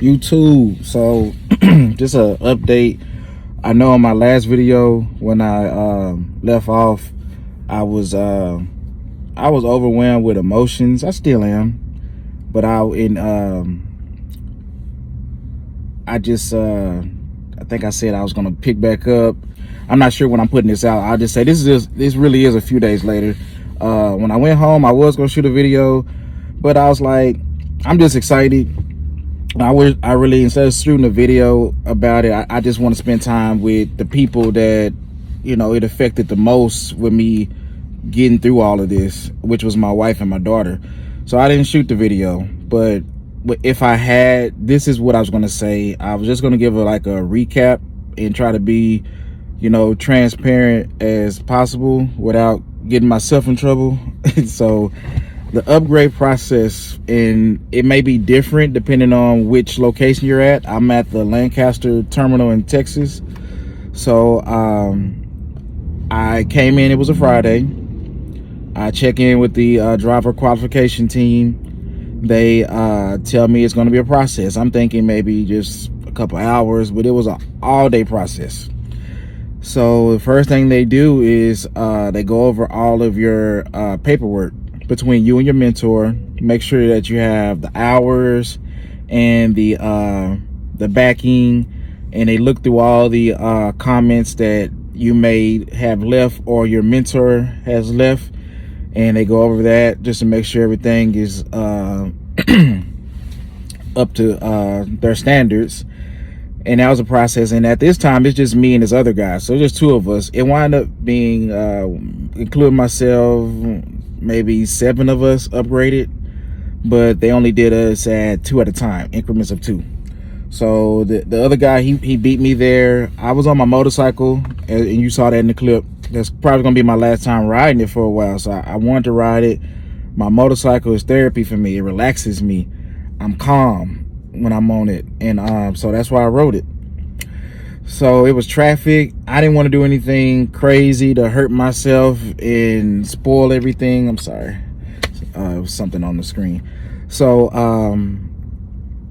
YouTube. So just a update. I know in my last video when I left off, I was overwhelmed with emotions. I still am, but I think I said I was gonna pick back up. I'm not sure when I'm putting this out. I'll just say this really is a few days later. When I went home, I was gonna shoot a video, but I was like, I'm just excited. I really, instead of shooting a video about it, I just want to spend time with the people that, it affected the most with me getting through all of this, which was my wife and my daughter. So I didn't shoot the video, but if I had, this is what I was going to say. I was just going to give like a recap and try to be, transparent as possible without getting myself in trouble. So the upgrade process, and it may be different depending on which location you're at. I'm at the Lancaster terminal in Texas. So I came in, it was a Friday. I check in with the driver qualification team. They tell me it's going to be a process. I'm thinking maybe just a couple hours, but it was an all-day process. So the first thing they do is they go over all of your paperwork between you and your mentor. Make sure that you have the hours and the backing, and they look through all the comments that you may have left or your mentor has left, and they go over that just to make sure everything is up to their standards. And that was a process, and at this time it's just me and this other guy, so just two of us. It wound up being including myself, maybe 7 of us upgraded, but they only did us at 2 at a time, increments of 2. So the other guy, he beat me there. I was on my motorcycle, and you saw that in the clip. That's probably gonna be my last time riding it for a while, so I wanted to ride it. My motorcycle is therapy for me. It relaxes me. I'm calm when I'm on it, and so that's why I rode it. So it was traffic. I didn't want to do anything crazy to hurt myself and spoil everything. I'm sorry, it was something on the screen. So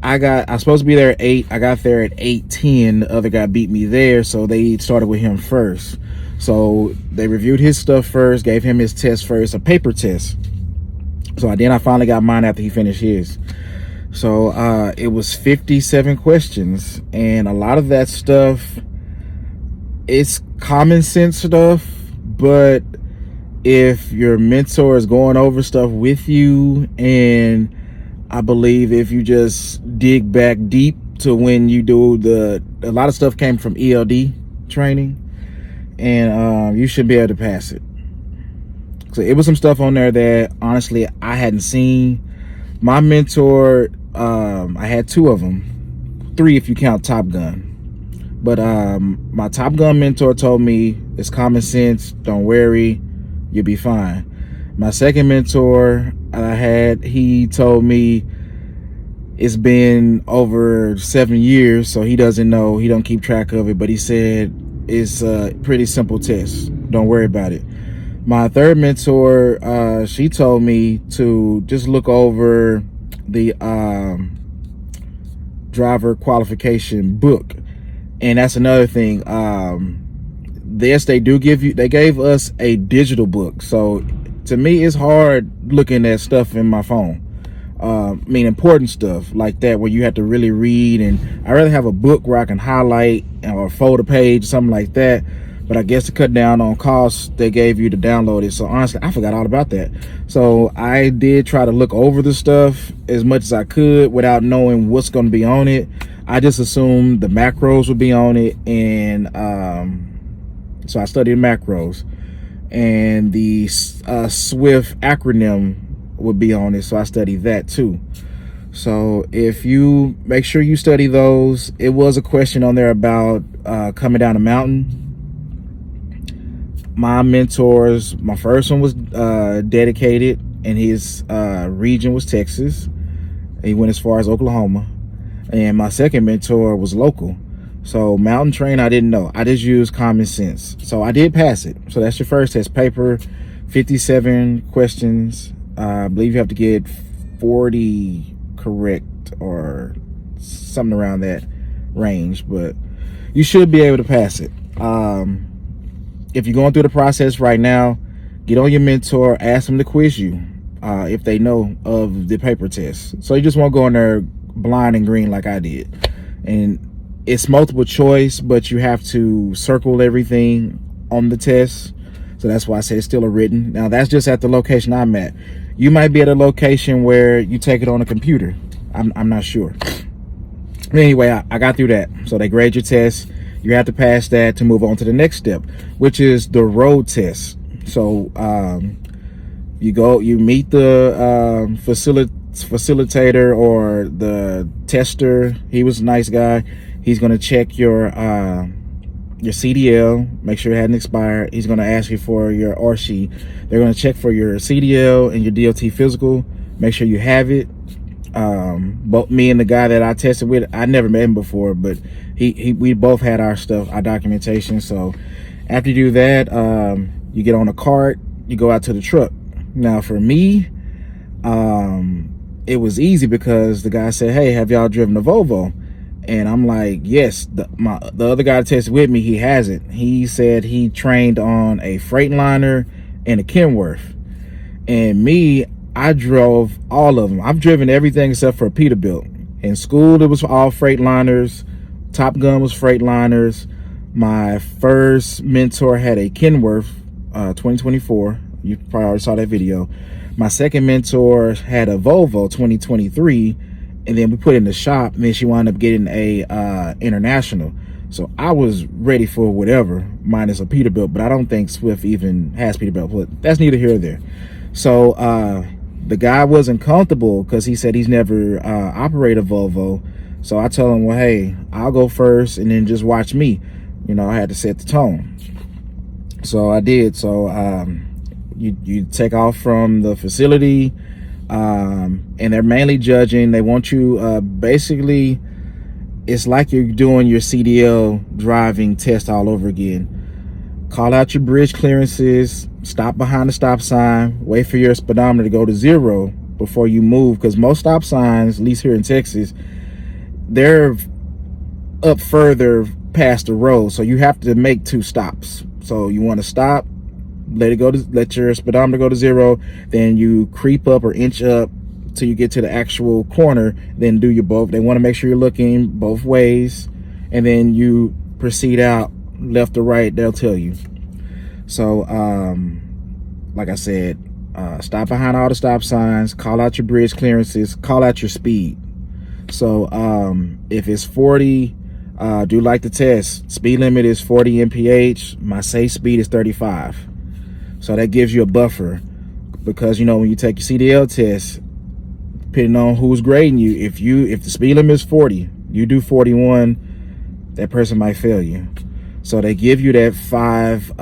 I was supposed to be there at 8. I got there at 8:10. The other guy beat me there, so they started with him first. So they reviewed his stuff first, gave him his test first, a paper test. So then I finally got mine after he finished his. So it was 57 questions, and a lot of that stuff, it's common sense stuff, but if your mentor is going over stuff with you, and I believe if you just dig back deep to when you do a lot of stuff came from ELD training, and you should be able to pass it. So it was some stuff on there that honestly I hadn't seen. My mentor, I had 2 of them, 3 if you count Top Gun. But my Top Gun mentor told me it's common sense, don't worry, you'll be fine. My second mentor I had, he told me it's been over 7 years, so he doesn't know, he don't keep track of it, but he said it's a pretty simple test, don't worry about it. My third mentor, she told me to just look over the driver qualification book. And that's another thing. Yes, they gave us a digital book. So to me, it's hard looking at stuff in my phone. Important stuff like that where you have to really read, and I'd rather have a book where I can highlight or fold a page, something like that. But I guess to cut down on costs, they gave you to download it. So honestly, I forgot all about that. So I did try to look over the stuff as much as I could without knowing what's going to be on it. I just assumed the macros would be on it, and so I studied macros, and the SWIFT acronym would be on it, so I studied that too. So if you make sure you study those. It was a question on there about coming down a mountain. My mentors, my first one was dedicated, and his region was Texas. He went as far as Oklahoma. And my second mentor was local. So mountain train, I didn't know. I just used common sense. So I did pass it. So that's your first test paper, 57 questions. I believe you have to get 40 correct or something around that range, but you should be able to pass it. If you're going through the process right now, get on your mentor, ask them to quiz you if they know of the paper test. So you just won't go in there blind and green like I did. And it's multiple choice, but you have to circle everything on the test. So that's why I said it's still a written. Now that's just at the location I'm at. You might be at a location where you take it on a computer. I'm not sure. But anyway, I got through that. So they grade your test. You have to pass that to move on to the next step, which is the road test. So you meet the facilitator or the tester. He was a nice guy. He's going to check your CDL, make sure it hadn't expired. He's going to ask you for your, or she, they're going to check for your CDL and your DOT physical, make sure you have it. Both me and the guy that I tested with, I never met him before, but we both had our stuff, our documentation. So after you do that, you get on a cart, you go out to the truck. Now for me, it was easy because the guy said, "Hey, have y'all driven a Volvo?" And I'm like, yes. The other guy that tested with me, he hasn't. He said he trained on a Freightliner and a Kenworth. And me, I drove all of them. I've driven everything except for a Peterbilt. In school, it was all Freightliners. Top Gun was Freightliners. My first mentor had a Kenworth 2024. You probably already saw that video. My second mentor had a Volvo 2023. And then we put it in the shop, and then she wound up getting a International. So I was ready for whatever, minus a Peterbilt, but I don't think Swift even has Peterbilt, but that's neither here or there. So the guy wasn't comfortable because he said he's never operated a Volvo. So I told him, well, hey, I'll go first and then just watch me. You know, I had to set the tone. So I did. So you take off from the facility, and they're mainly judging. They want you basically, it's like you're doing your CDL driving test all over again. Call out your bridge clearances, stop behind the stop sign, wait for your speedometer to go to 0 before you move, because most stop signs, at least here in Texas, they're up further past the road, so you have to make 2 stops. So you want to stop, let your speedometer go to 0, then you creep up or inch up till you get to the actual corner, then do your both. They want to make sure you're looking both ways, and then you proceed out left or right, they'll tell you. So like I said, stop behind all the stop signs, call out your bridge clearances, call out your speed. So if it's 40, do like the test, speed limit is 40 mph, my safe speed is 35. So that gives you a buffer, because you know when you take your CDL test, depending on who's grading you, if the speed limit is 40, you do 41, that person might fail you. So they give you that 5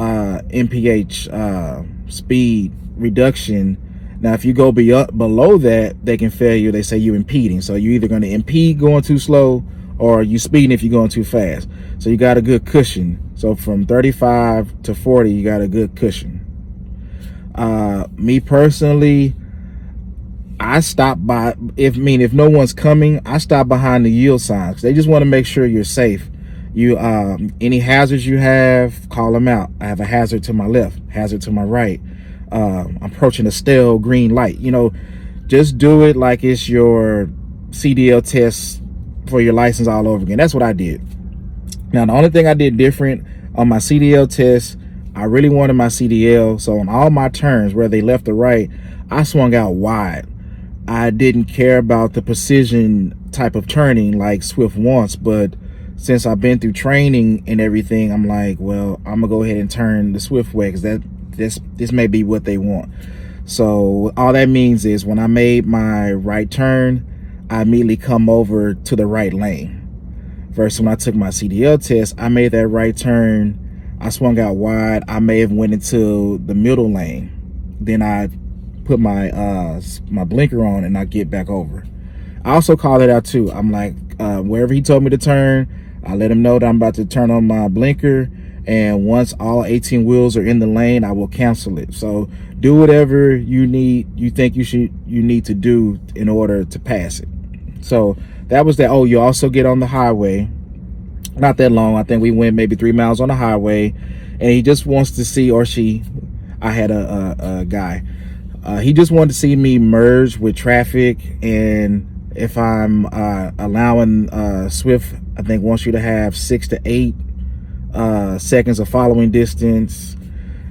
mph speed reduction. Now if you go below that, they can fail you. They say you're impeding. So you're either going to impede going too slow, or you speeding if you're going too fast. So you got a good cushion. So from 35 to 40, you got a good cushion. Me personally, I stop by, if no one's coming, I stop behind the yield signs. They just want to make sure you're safe. You any hazards you have, call them out. I have a hazard to my left, hazard to my right. I'm approaching a stale green light. You know, just do it like it's your CDL test for your license all over again. That's what I did. Now the only thing I did different on my CDL test, I really wanted my CDL, so on all my turns, whether they left or right, I swung out wide. I didn't care about the precision type of turning like Swift wants, but since I've been through training and everything, I'm like, well, I'm gonna go ahead and turn the Swift way, because this may be what they want. So all that means is when I made my right turn, I immediately come over to the right lane. Versus when I took my CDL test, I made that right turn, I swung out wide, I may have went into the middle lane, then I put my my blinker on and I get back over. I also call it out too. I'm like, wherever he told me to turn, I let him know that I'm about to turn on my blinker, and once all 18 wheels are in the lane, I will cancel it. So do whatever you think you need to do in order to pass it. So That was that. Oh, you also get on the highway. Not that long. I think we went maybe 3 miles on the highway, and he just wants to see, or she, I had a guy. He just wanted to see me merge with traffic, and if I'm allowing Swift, I think wants you to have 6 to 8 seconds of following distance,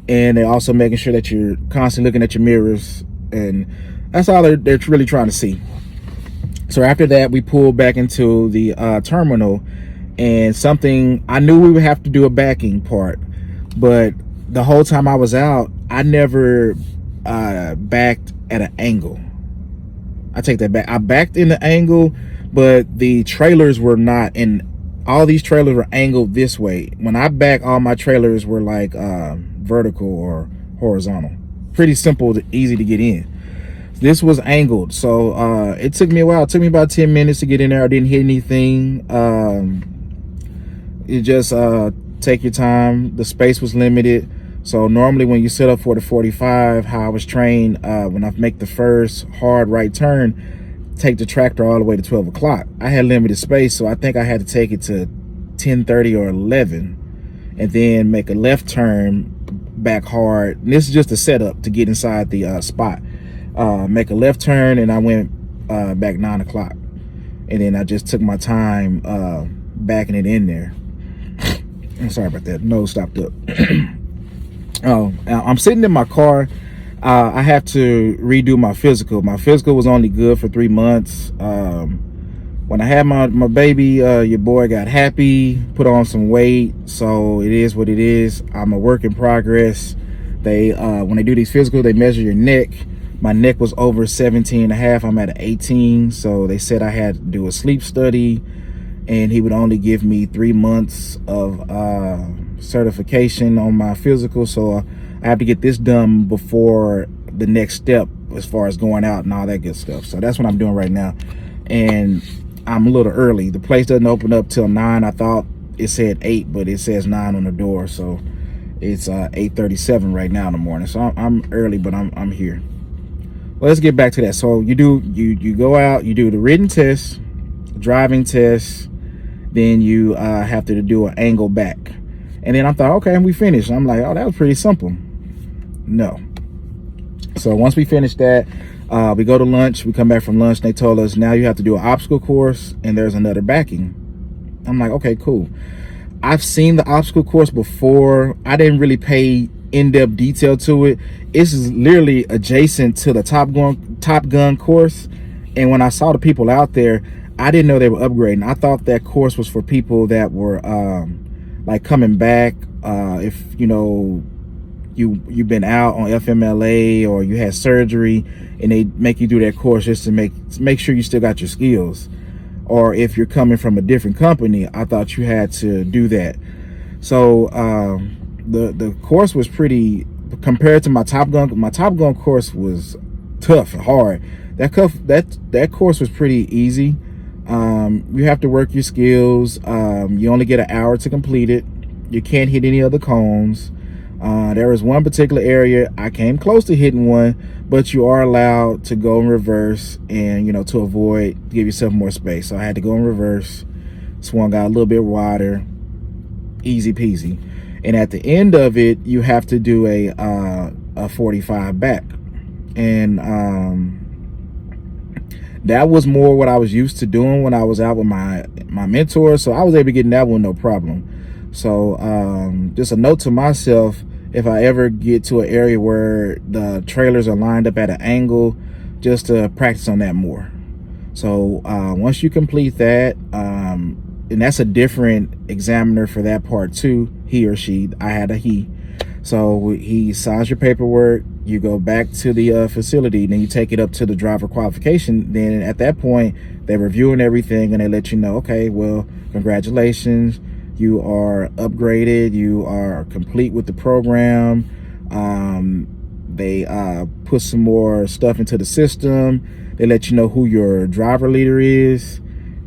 and they're also making sure that you're constantly looking at your mirrors, and that's all they're really trying to see. So after that, we pulled back into the terminal, and something I knew we would have to do a backing part, but the whole time I was out, I never backed at an angle. I take that back. I backed in the angle, but the trailers were not in. All these trailers were angled this way. When I back, all my trailers were like vertical or horizontal. Pretty simple, easy to get in. This was angled, so it took me a while. It took me about 10 minutes to get in there. I didn't hit anything. You just take your time. The space was limited. So normally when you set up for the 45, how I was trained, when I make the first hard right turn, take the tractor all the way to 12 o'clock. I had limited space, so I think I had to take it to 10:30 or 11, and then make a left turn back hard. And this is just a setup to get inside the spot. Make a left turn, and I went back 9 o'clock. And then I just took my time backing it in there. I'm sorry about that. Nose stopped up. Oh, I'm sitting in my car. I have to redo my physical. My physical was only good for 3 months. When I had my baby, your boy got happy, put on some weight. So it is what it is. I'm a work in progress. They when they do these physical, they measure your neck. My neck was over 17 and a half. I'm at 18. So they said I had to do a sleep study, and he would only give me 3 months of certification on my physical. So I have to get this done before the next step as far as going out and all that good stuff. So that's what I'm doing right now. And I'm a little early. The place doesn't open up till 9. I thought it said 8, but it says 9 on the door. So it's 8:37 right now in the morning. So I'm early, but I'm here. Well, let's get back to that. So you go out, you do the written test, driving test, then you have to do an angle back. And then I thought, okay, we finished. I'm like, oh, that was pretty simple. No. So once we finished that, we go to lunch. We come back from lunch. And they told us, now you have to do an obstacle course, and there's another backing. I'm like, okay, cool. I've seen the obstacle course before. I didn't really pay in-depth detail to it. It's literally adjacent to the Top Gun course. And when I saw the people out there, I didn't know they were upgrading. I thought that course was for people that were like coming back. If you know you've been out on FMLA or you had surgery, and they make you do that course just to make sure you still got your skills. Or if you're coming from a different company, I thought you had to do that. So the course was pretty, compared to my Top Gun course was tough and hard. That course was pretty easy. You have to work your skills. You only get an hour to complete it. You can't hit any other cones. There was one particular area I came close to hitting one, but you are allowed to go in reverse, and to give yourself more space. So I had to go in reverse. Swung out a little bit wider. Easy peasy. And at the end of it, you have to do a 45 back, and that was more what I was used to doing when I was out with my mentor. So I was able to get in that one no problem. So just a note to myself, if I ever get to an area where the trailers are lined up at an angle, just to practice on that more. So once you complete that, and that's a different examiner for that part too, he or she. I had a he. So he signs your paperwork, you go back to the facility, then you take it up to the driver qualification. Then at that point, they're reviewing everything, and they let you know, okay, well, congratulations, you are upgraded, you are complete with the program. They put some more stuff into the system. They let you know who your driver leader is,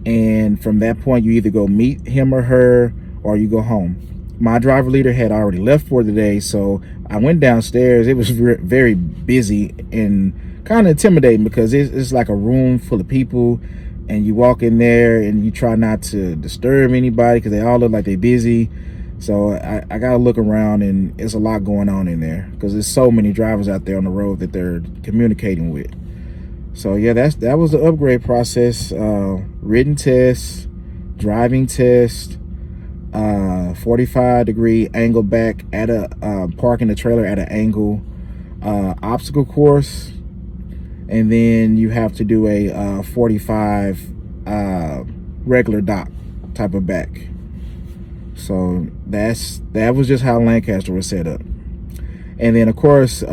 and from that point, you either go meet him or her, or you go home. My driver leader had already left for the day, so I went downstairs. It was very busy and kind of intimidating because it's like a room full of people. and you walk in there and you try not to disturb anybody because they all look like they're busy. So I gotta look around, and there's a lot going on in there because there's so many drivers out there on the road that they're communicating with. So yeah, that was the upgrade process. Written test, driving test, 45-degree angle back at a parking the trailer at an angle, obstacle course, and then you have to do a 45 regular dock type of back. So that was just how Lancaster was set up. And then of course,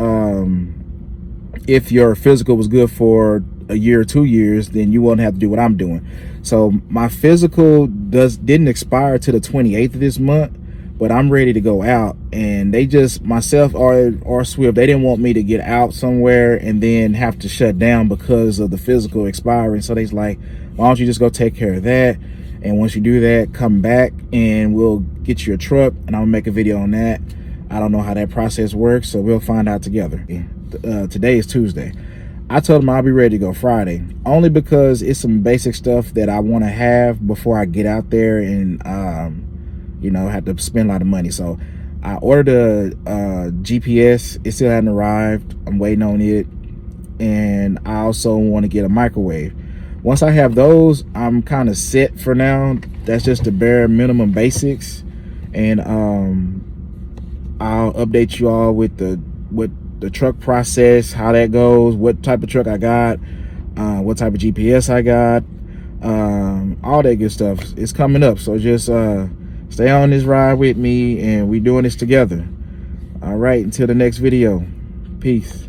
if your physical was good for a year or 2 years, then you won't have to do what I'm doing. So my physical didn't expire to the 28th of this month, but I'm ready to go out. And they just, myself or Swift, they didn't want me to get out somewhere and then have to shut down because of the physical expiring. So they's like, why don't you just go take care of that? And once you do that, come back and we'll get you a truck, and I'll make a video on that. I don't know how that process works, so we'll find out together. Today is Tuesday. I told them I'll be ready to go Friday, only because it's some basic stuff that I want to have before I get out there and you know, have to spend a lot of money. So I ordered a GPS. It still hadn't arrived. I'm waiting on it. And I also want to get a microwave. Once I have those, I'm kind of set for now. That's just the bare minimum basics. And I'll update you all with the truck process, how that goes, what type of truck I got, what type of GPS I got, all that good stuff. It's coming up. So just stay on this ride with me, and we doing this together. All right, until the next video. Peace.